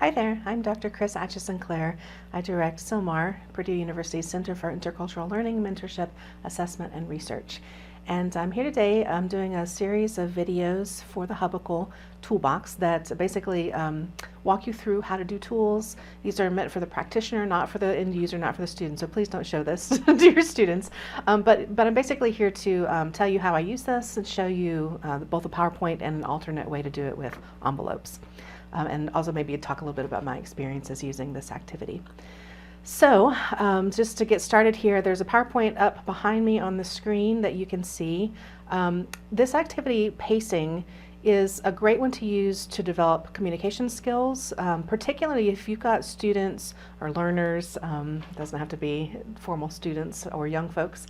Hi there, I'm Dr. Chris Atchison-Clare. I direct SILMAR, Purdue University's Center for Intercultural Learning, Mentorship, Assessment, and Research. And I'm here today doing a series of videos for the Hubble Toolbox that basically walk you through how to do tools. These are meant for the practitioner, not for the end user, not for the student, so please don't show this to your students. But I'm basically here to tell you how I use this and show you both a PowerPoint and an alternate way to do it with envelopes. And also maybe talk a little bit about my experiences using this activity. So just to get started here, there's a PowerPoint up behind me on the screen that you can see. This activity, pacing, is a great one to use to develop communication skills, particularly if you've got students or learners, doesn't have to be formal students or young folks,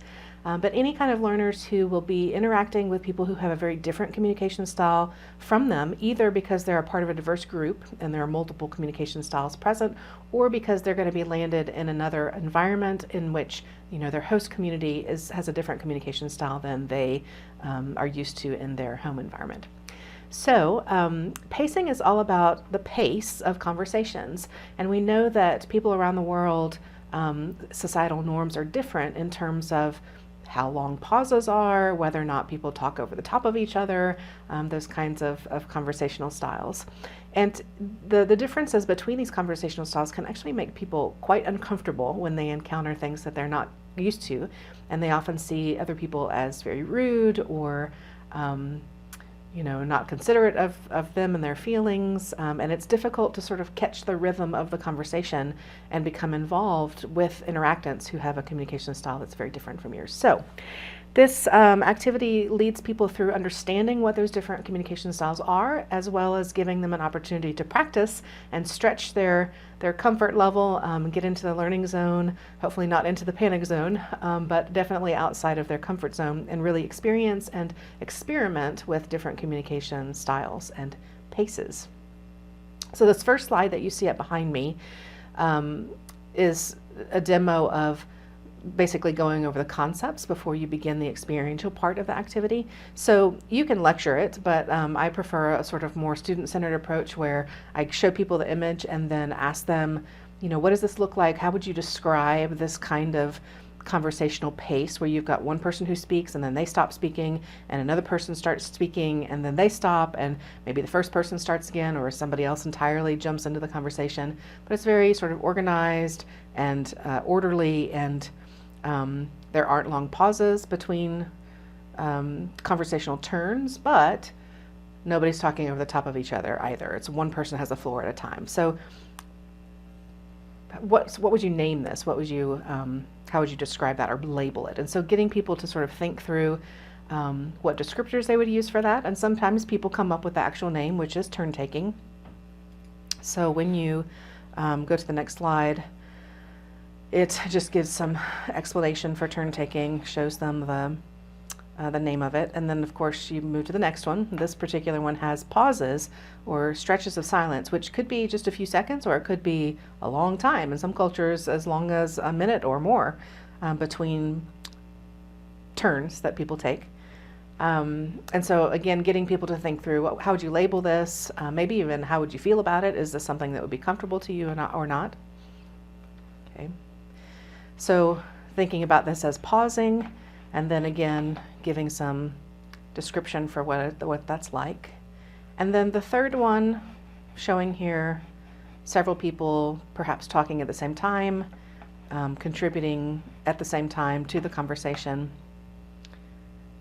but any kind of learners who will be interacting with people who have a very different communication style from them, either because they're a part of a diverse group and there are multiple communication styles present, or because they're going to be landed in another environment in which their host community has a different communication style than they are used to in their home environment. So pacing is all about the pace of conversations, and we know that people around the world, societal norms are different in terms of how long pauses are, whether or not people talk over the top of each other, those kinds of conversational styles. And the differences between these conversational styles can actually make people quite uncomfortable when they encounter things that they're not used to, and they often see other people as very rude or not considerate of them and their feelings, and it's difficult to sort of catch the rhythm of the conversation and become involved with interactants who have a communication style that's very different from yours. So this activity leads people through understanding what those different communication styles are, as well as giving them an opportunity to practice and stretch their comfort level, get into the learning zone, hopefully not into the panic zone, but definitely outside of their comfort zone, and really experience and experiment with different communication styles and paces. So this first slide that you see up behind me is a demo of basically going over the concepts before you begin the experiential part of the activity. So you can lecture it, but I prefer a sort of more student-centered approach where I show people the image and then ask them, what does this look like? How would you describe this kind of conversational pace where you've got one person who speaks and then they stop speaking and another person starts speaking and then they stop and maybe the first person starts again or somebody else entirely jumps into the conversation. But it's very sort of organized and orderly, and there aren't long pauses between conversational turns, but nobody's talking over the top of each other either. It's one person has the floor at a time. So what would you name this? What would you, how would you describe that or label it? And so getting people to sort of think through what descriptors they would use for that. And sometimes people come up with the actual name, which is turn taking. So when you go to the next slide, it just gives some explanation for turn taking, shows them the name of it, and then of course you move to the next one. This particular one has pauses or stretches of silence, which could be just a few seconds or it could be a long time. In some cultures, as long as a minute or more between turns that people take. And so again, getting people to think through how would you label this, maybe even how would you feel about it? Is this something that would be comfortable to you or not? Okay. So thinking about this as pausing, and then again giving some description for what that's like. And then the third one, showing here several people perhaps talking at the same time, contributing at the same time to the conversation,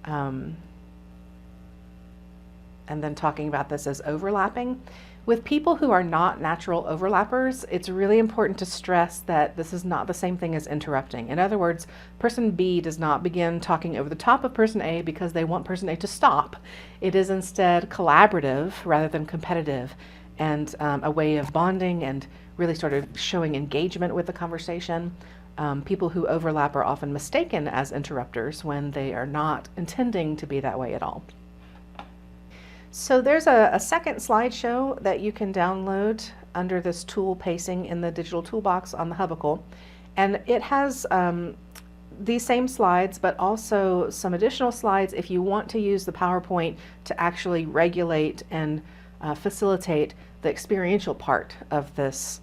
and then talking about this as overlapping. With people who are not natural overlappers, it's really important to stress that this is not the same thing as interrupting. In other words, person B does not begin talking over the top of person A because they want person A to stop. It is instead collaborative rather than competitive, and a way of bonding and really sort of showing engagement with the conversation. People who overlap are often mistaken as interrupters when they are not intending to be that way at all. So there's a second slideshow that you can download under this tool pacing in the digital toolbox on the Hubble, and it has these same slides, but also some additional slides if you want to use the PowerPoint to actually regulate and facilitate the experiential part of this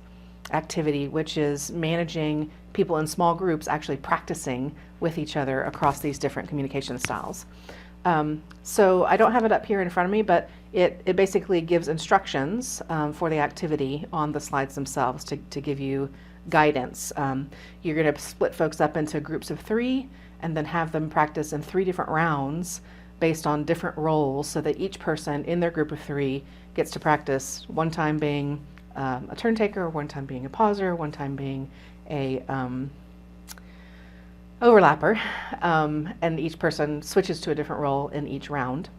activity, which is managing people in small groups actually practicing with each other across these different communication styles. So I don't have it up here in front of me, but it basically gives instructions for the activity on the slides themselves to give you guidance. You're going to split folks up into groups of 3 and then have them practice in 3 different rounds based on different roles, so that each person in their group of 3 gets to practice one time being a turn taker, one time being a pauser, one time being a overlapper, and each person switches to a different role in each round.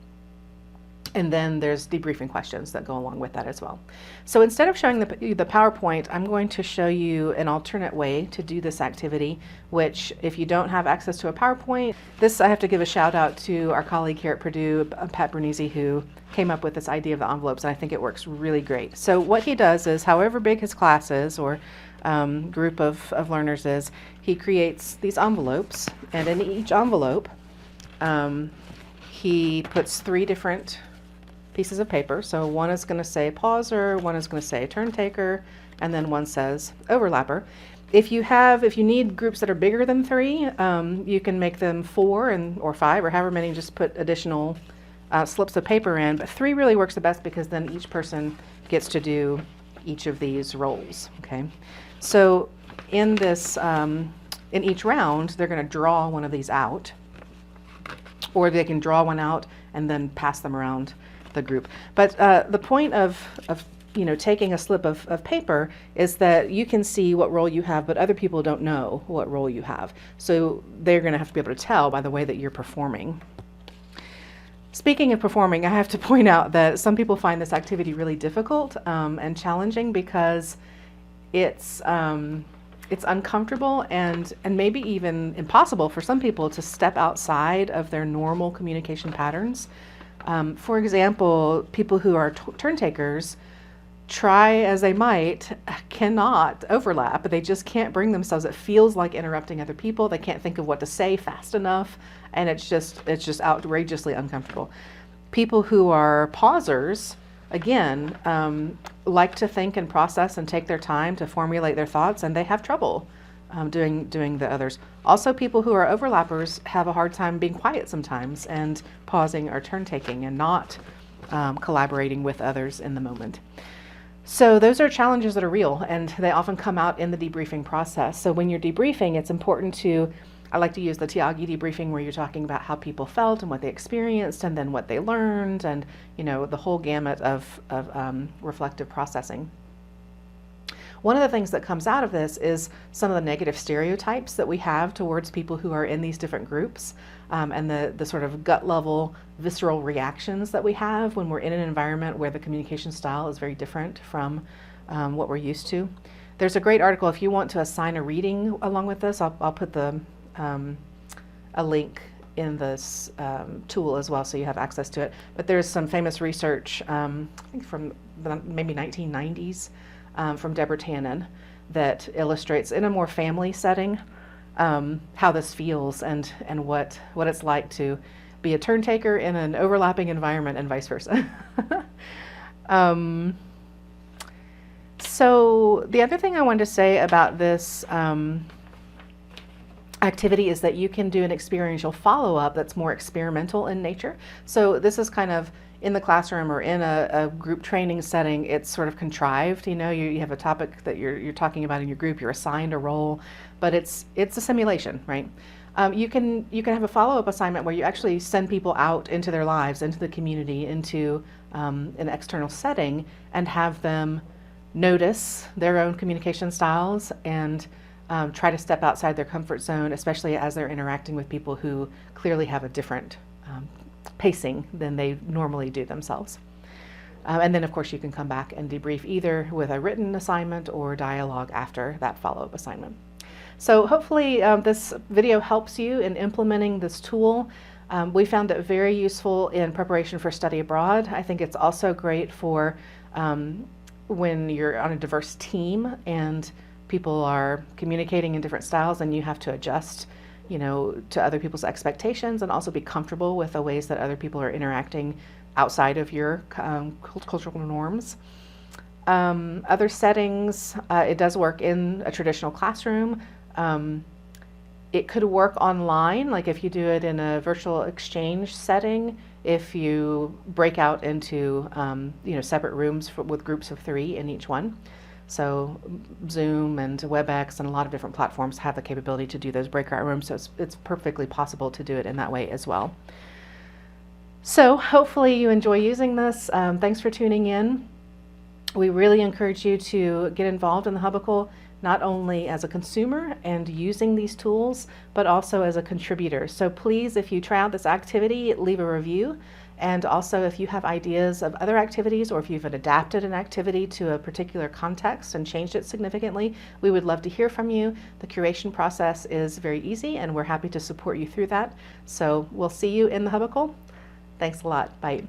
And then there's debriefing questions that go along with that as well. So instead of showing the PowerPoint, I'm going to show you an alternate way to do this activity, which if you don't have access to a PowerPoint, this I have to give a shout out to our colleague here at Purdue, Pat Bernese, who came up with this idea of the envelopes, and I think it works really great. So what he does is, however big his class is or group of learners is, he creates these envelopes, and in each envelope, he puts 3 different pieces of paper. So one is going to say pauser, one is going to say turn taker, and then one says overlapper. If you need groups that are bigger than 3, you can make them 4 or 5 or however many, just put additional slips of paper in. But 3 really works the best, because then each person gets to do each of these roles. Okay, so in this in each round, they're going to draw one of these out, or they can draw one out and then pass them around the group. But the point of taking a slip of paper is that you can see what role you have, but other people don't know what role you have. So they're going to have to be able to tell by the way that you're performing. Speaking of performing, I have to point out that some people find this activity really difficult and challenging, because it's uncomfortable and maybe even impossible for some people to step outside of their normal communication patterns. For example, people who are turn takers, try as they might, cannot overlap. They just can't bring themselves. It feels like interrupting other people. They can't think of what to say fast enough, and it's just outrageously uncomfortable. People who are pausers, again, like to think and process and take their time to formulate their thoughts, and they have trouble doing the others. Also, people who are overlappers have a hard time being quiet sometimes and pausing or turn taking and not collaborating with others in the moment. So those are challenges that are real, and they often come out in the debriefing process. So when you're debriefing, it's important I like to use the Tyagi debriefing, where you're talking about how people felt and what they experienced and then what they learned, and the whole gamut of reflective processing. One of the things that comes out of this is some of the negative stereotypes that we have towards people who are in these different groups, and the sort of gut level visceral reactions that we have when we're in an environment where the communication style is very different from what we're used to. There's a great article, if you want to assign a reading along with this, I'll put a link in this tool as well, so you have access to it. But there's some famous research, I think from maybe 1990s, from Deborah Tannen, that illustrates in a more family setting how this feels and what it's like to be a turn taker in an overlapping environment and vice versa. So the other thing I wanted to say about this activity is that you can do an experiential follow-up that's more experimental in nature. So this is kind of in the classroom or in a group training setting. It's sort of contrived. You have a topic that you're talking about in your group. You're assigned a role, but it's a simulation, right? You can have a follow-up assignment where you actually send people out into their lives, into the community, into an external setting, and have them notice their own communication styles and try to step outside their comfort zone, especially as they're interacting with people who clearly have a different pacing than they normally do themselves. And then, of course, you can come back and debrief either with a written assignment or dialogue after that follow-up assignment. So hopefully this video helps you in implementing this tool. We found it very useful in preparation for study abroad. I think it's also great for when you're on a diverse team and people are communicating in different styles and you have to adjust to other people's expectations and also be comfortable with the ways that other people are interacting outside of your cultural norms. Other settings, it does work in a traditional classroom. It could work online, like if you do it in a virtual exchange setting, if you break out into separate rooms with groups of 3 in each one. So Zoom and WebEx and a lot of different platforms have the capability to do those breakout rooms, so it's perfectly possible to do it in that way as well. So hopefully you enjoy using this. Thanks for tuning in. We really encourage you to get involved in the Hubicle, not only as a consumer and using these tools, but also as a contributor. So please, if you try out this activity, leave a review. And also, if you have ideas of other activities, or if you've adapted an activity to a particular context and changed it significantly, we would love to hear from you. The curation process is very easy, and we're happy to support you through that. So we'll see you in the Hubicle. Thanks a lot. Bye.